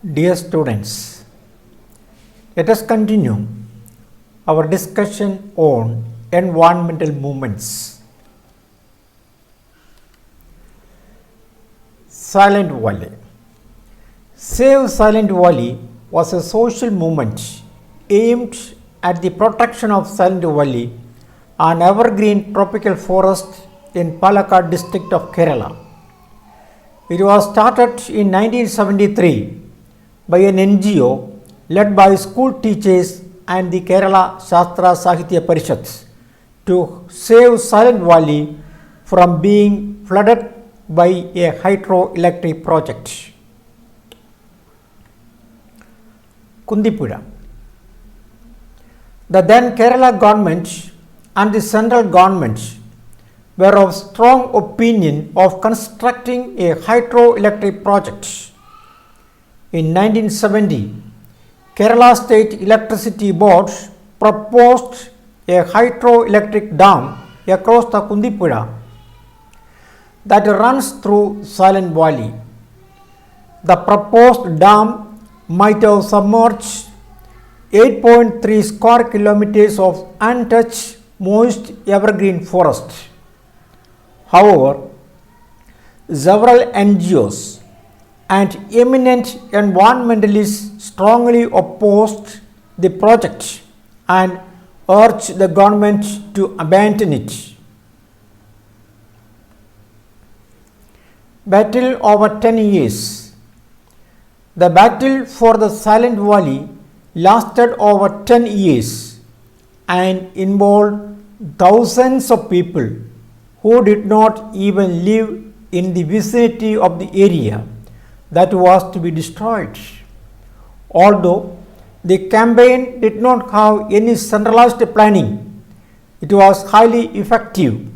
Dear students, let us continue our discussion on environmental movements. Silent Valley. Save Silent Valley was a social movement aimed at the protection of Silent Valley, an evergreen tropical forest in Palakkad district of Kerala. It was started in 1973 by an NGO led by school teachers and the Kerala Shastra Sahitya Parishad to save Silent Valley from being flooded by a hydroelectric project. Kundipura. The then Kerala government and the central government were of strong opinion of constructing a hydroelectric project. In 1970, Kerala State Electricity Board proposed a hydroelectric dam across the Kundipura that runs through Silent Valley. The proposed dam might have submerged 8.3 square kilometers of untouched moist evergreen forest. However, several NGOs and eminent environmentalists strongly opposed the project and urged the government to abandon it. Battle over 10 years. The battle for the Silent Valley lasted over 10 years and involved thousands of people who did not even live in the vicinity of the area that was to be destroyed. Although the campaign did not have any centralized planning, it was highly effective.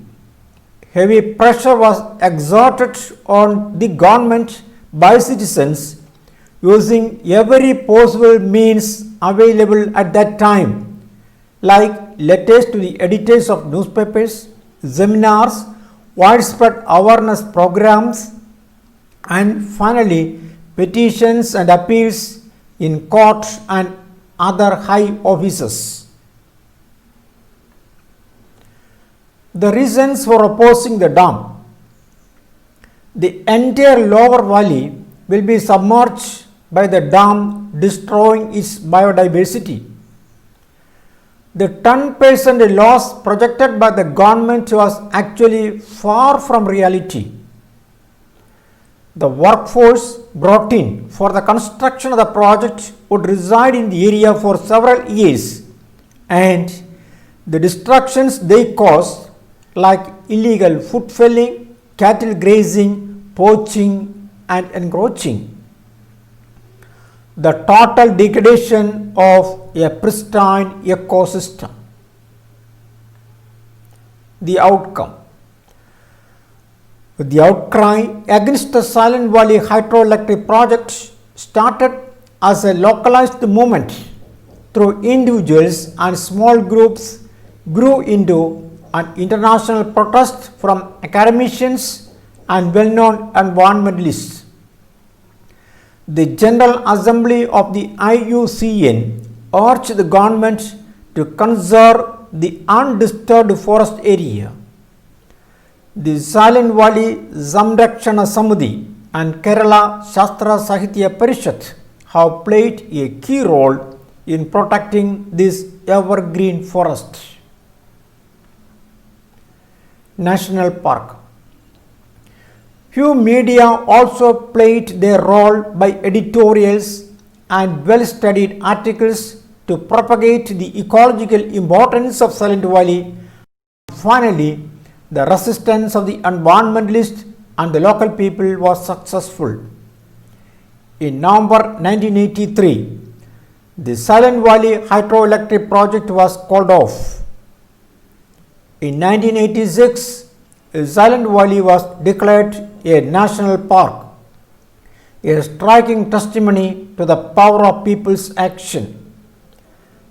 Heavy pressure was exerted on the government by citizens using every possible means available at that time, like letters to the editors of newspapers, seminars, widespread awareness programs, and finally petitions and appeals in courts and other high offices. The reasons for opposing the dam. The entire lower valley will be submerged by the dam, destroying its biodiversity. The 10% loss projected by the government was actually far from reality. The workforce brought in for the construction of the project would reside in the area for several years, and the destructions they caused, like illegal food felling, cattle grazing, poaching, and encroaching, the total degradation of a pristine ecosystem. The outcome. The outcry against the Silent Valley hydroelectric project started as a localized movement through individuals and small groups, grew into an international protest from academicians and well-known environmentalists. The General Assembly of the IUCN urged the government to conserve the undisturbed forest area. The Silent Valley Samrakshana Samiti and Kerala Shastra Sahitya Parishad have played a key role in protecting this evergreen forest. National Park. Few media also played their role by editorials and well-studied articles to propagate the ecological importance of Silent Valley. Finally, the resistance of the environmentalists and the local people was successful. In November 1983, the Silent Valley hydroelectric project was called off. In 1986, Silent Valley was declared a national park, a striking testimony to the power of people's action.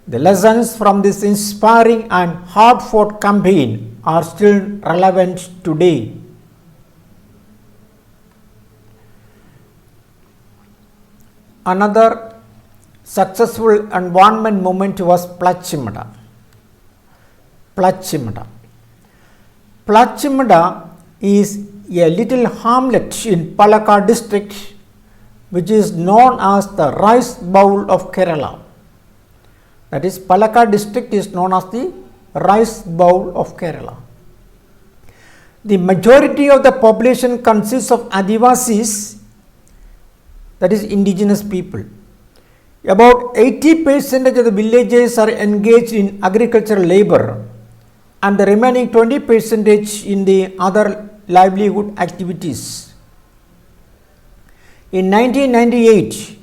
The lessons from this inspiring and hard-fought campaign are still relevant today. another successful environment movement was Plachimada. Plachimada. Plachimada is a little hamlet in Palakkad district which is known as the rice bowl of Kerala. That is, Palakkad district is known as the rice bowl of Kerala. The majority of the population consists of Adivasis, that is indigenous people. About 80% of the villages are engaged in agricultural labor and the remaining 20% in the other livelihood activities. In 1998,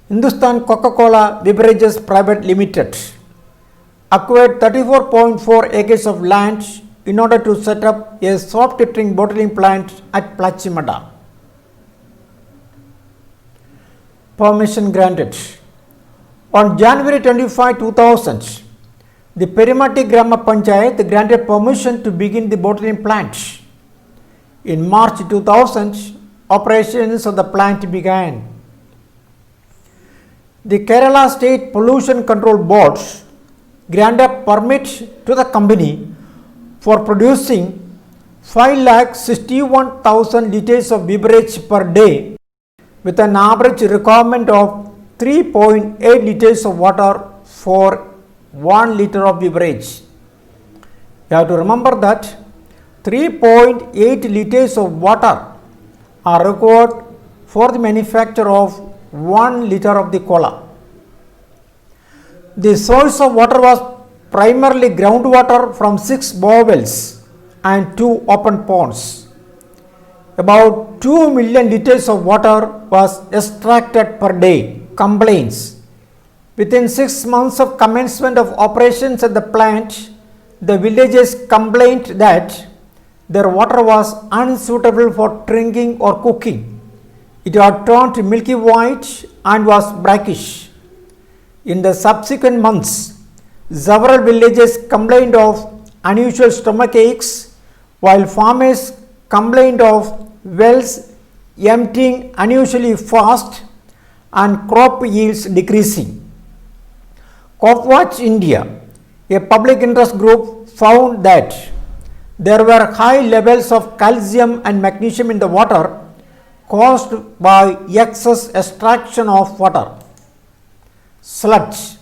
Hindustan Coca-Cola Beverages Private Limited acquired 34.4 acres of land in order to set up a soft drink bottling plant at Plachimada. Permission granted. On January 25, 2000, the Perimatti Grama Panchayat granted permission to begin the bottling plant. In March 2000, operations of the plant began. The Kerala State Pollution Control Board granted permit to the company for producing 5,61,000 litres of beverage per day with an average requirement of 3.8 litres of water for 1 litre of beverage. You have to remember that 3.8 litres of water are required for the manufacture of 1 litre of the cola. The source of water was primarily groundwater from 6 borewells and 2 open ponds. About 2 million litres of water was extracted per day. Complaints. Within 6 months of commencement of operations at the plant, the villagers complained that their water was unsuitable for drinking or cooking. It had turned milky white and was brackish. In the subsequent months, several villagers complained of unusual stomach aches, while farmers complained of wells emptying unusually fast and crop yields decreasing. CropWatch India, a public interest group, found that there were high levels of calcium and magnesium in the water caused by excess extraction of water. Sludge.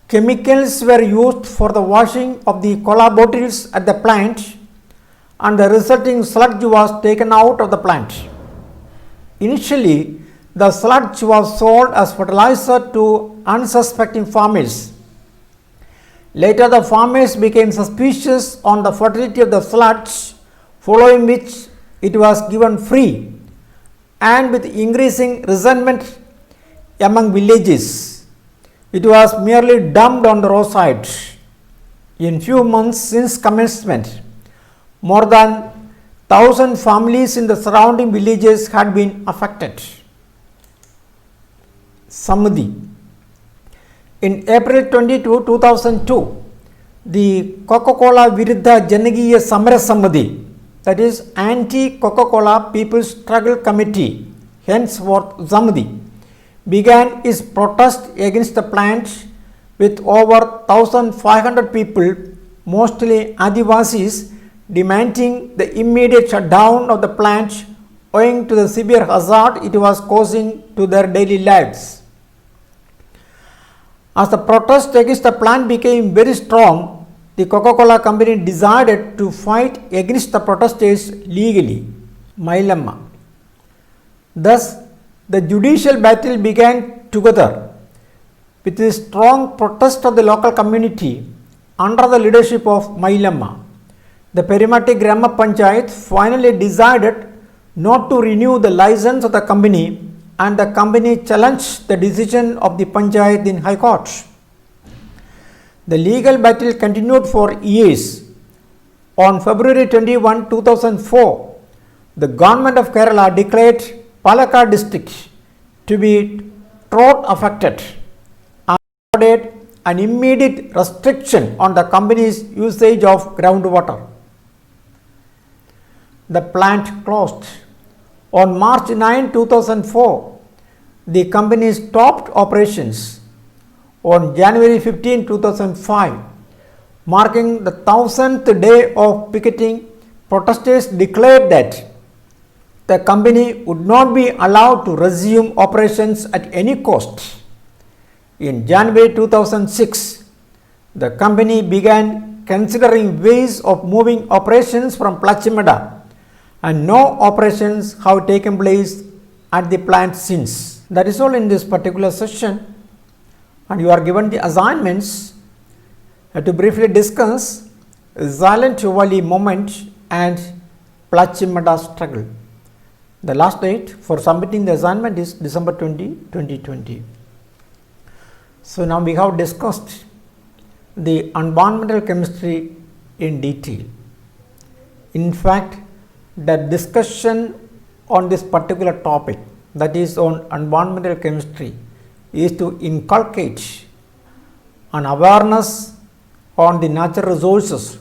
Chemicals were used for the washing of the cola bottles at the plant and the resulting sludge was taken out of the plant. Initially, the sludge was sold as fertilizer to unsuspecting farmers. Later, the farmers became suspicious on the fertility of the sludge, following which it was given free, and with increasing resentment among villages, it was merely dumped on the roadside. In few months since commencement, more than 1,000 families in the surrounding villages had been affected. Samudhi. In April 22, 2002, the Coca-Cola Viruddha Janagiya Samara Samudhi, that is Anti-Coca-Cola People's Struggle Committee, henceforth Samudhi, began its protest against the plant with over 1,500 people, mostly Adivasis, demanding the immediate shutdown of the plant owing to the severe hazard it was causing to their daily lives. As the protest against the plant became very strong, the Coca-Cola company decided to fight against the protesters legally. Mailamma. Thus, the judicial battle began together with the strong protest of the local community under the leadership of Mailamma. The Perimatti Grama Panchayat finally decided not to renew the license of the company, and the company challenged the decision of the Panchayat in High Court. The legal battle continued for years. On February 21, 2004, the government of Kerala declared Palakkad district to be drought affected and ordered an immediate restriction on the company's usage of groundwater. The plant closed. On March 9, 2004, the company stopped operations on January 15, 2005, marking the 1000th day of picketing. Protesters declared that the company would not be allowed to resume operations at any cost. In January 2006, the company began considering ways of moving operations from Plachimada, and no operations have taken place at the plant since. That is all in this particular session, and you are given the assignments to briefly discuss Silent Valley movement and Plachimada struggle. The last date for submitting the assignment is December 20, 2020. So now we have discussed the environmental chemistry in detail. In fact, the discussion on this particular topic, that is on environmental chemistry, is to inculcate an awareness on the natural resources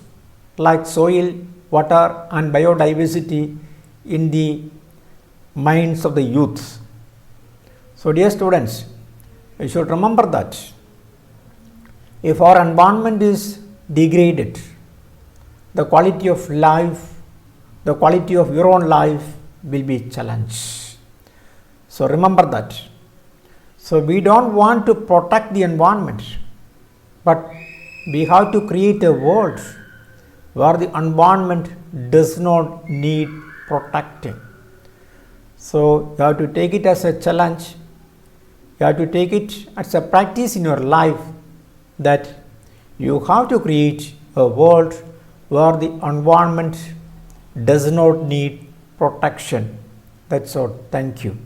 like soil, water and biodiversity in the minds of the youth. So dear students, you should remember that if our environment is degraded, the quality of life, the quality of your own life will be challenged. So remember that. So we don't want to protect the environment, but we have to create a world where the environment does not need protecting. So you have to take it as a challenge, you have to take it as a practice in your life, that you have to create a world where the environment does not need protection. That's all. Thank you.